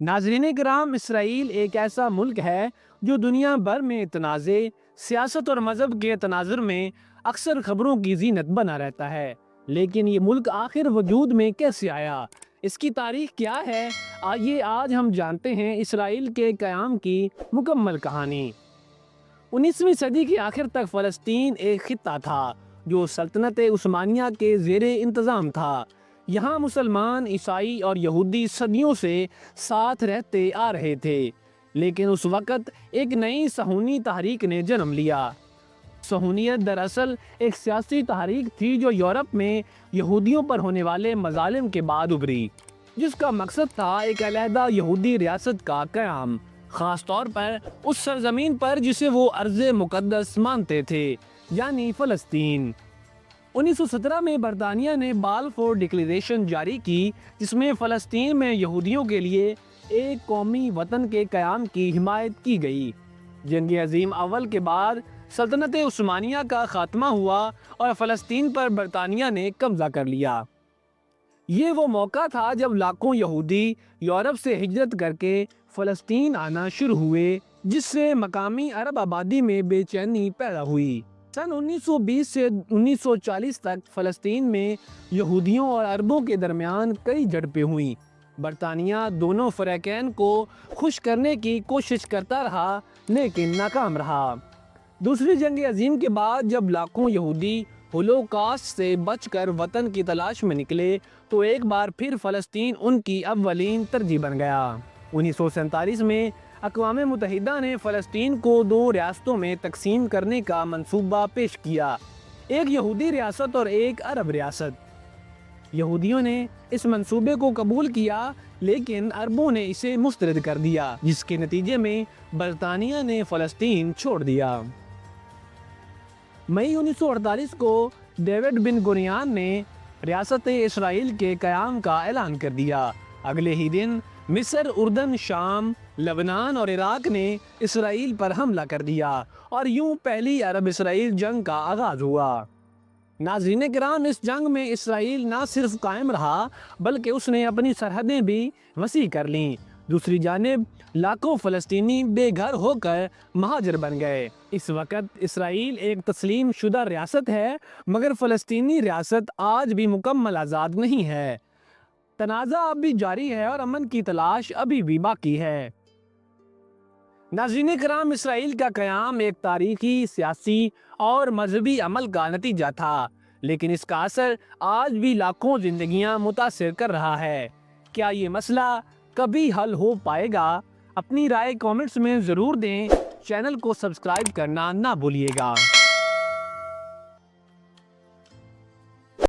ناظرین کرام، اسرائیل ایک ایسا ملک ہے جو دنیا بھر میں تنازع، سیاست اور مذہب کے تناظر میں اکثر خبروں کی زینت بنا رہتا ہے۔ لیکن یہ ملک آخر وجود میں کیسے آیا؟ اس کی تاریخ کیا ہے؟ آئیے آج ہم جانتے ہیں اسرائیل کے قیام کی مکمل کہانی۔ 19ویں صدی کے آخر تک فلسطین ایک خطہ تھا جو سلطنت عثمانیہ کے زیر انتظام تھا۔ یہاں مسلمان، عیسائی اور یہودی صدیوں سے ساتھ رہتے آ رہے تھے، لیکن اس وقت ایک نئی صہیونی تحریک نے جنم لیا۔ صہیونیت دراصل ایک سیاسی تحریک تھی جو یورپ میں یہودیوں پر ہونے والے مظالم کے بعد ابھری، جس کا مقصد تھا ایک علیحدہ یہودی ریاست کا قیام، خاص طور پر اس سرزمین پر جسے وہ ارض مقدس مانتے تھے، یعنی فلسطین۔ 1917 میں برطانیہ نے بالفور ڈکلریشن جاری کی، جس میں فلسطین میں یہودیوں کے لیے ایک قومی وطن کے قیام کی حمایت کی گئی۔ جنگ عظیم اول کے بعد سلطنت عثمانیہ کا خاتمہ ہوا اور فلسطین پر برطانیہ نے قبضہ کر لیا۔ یہ وہ موقع تھا جب لاکھوں یہودی یورپ سے ہجرت کر کے فلسطین آنا شروع ہوئے، جس سے مقامی عرب آبادی میں بے چینی پیدا ہوئی۔ سن 1920 سے 1940 تک فلسطین میں یہودیوں اور عربوں کے درمیان کئی جھڑپیں ہوئیں۔ برطانیہ دونوں فریقین کو خوش کرنے کی کوشش کرتا رہا، لیکن ناکام رہا۔ دوسری جنگ عظیم کے بعد جب لاکھوں یہودی ہولوکاسٹ سے بچ کر وطن کی تلاش میں نکلے تو ایک بار پھر فلسطین ان کی اولین ترجیح بن گیا۔ 1947 میں اقوام متحدہ نے فلسطین کو 2 ریاستوں میں تقسیم کرنے کا منصوبہ پیش کیا، ایک یہودی ریاست اور ایک عرب ریاست۔ یہودیوں نے اس منصوبے کو قبول کیا، لیکن عربوں نے اسے مسترد کر دیا، جس کے نتیجے میں برطانیہ نے فلسطین چھوڑ دیا۔ مئی 1948 کو ڈیوڈ بن گوریون نے ریاست اسرائیل کے قیام کا اعلان کر دیا۔ اگلے ہی دن مصر، اردن، شام، لبنان اور عراق نے اسرائیل پر حملہ کر دیا اور یوں پہلی عرب اسرائیل جنگ کا آغاز ہوا۔ ناظرین کرام، اس جنگ میں اسرائیل نہ صرف قائم رہا بلکہ اس نے اپنی سرحدیں بھی وسیع کر لیں۔ دوسری جانب لاکھوں فلسطینی بے گھر ہو کر مہاجر بن گئے۔ اس وقت اسرائیل ایک تسلیم شدہ ریاست ہے، مگر فلسطینی ریاست آج بھی مکمل آزاد نہیں ہے۔ تنازع اب بھی جاری ہے اور امن کی تلاش ابھی بھی باقی ہے۔ ناظرین کرام، اسرائیل کا قیام ایک تاریخی، سیاسی اور مذہبی عمل کا نتیجہ تھا، لیکن اس کا اثر آج بھی لاکھوں زندگیاں متاثر کر رہا ہے۔ کیا یہ مسئلہ کبھی حل ہو پائے گا؟ اپنی رائے کامنٹس میں ضرور دیں۔ چینل کو سبسکرائب کرنا نہ بھولیے گا۔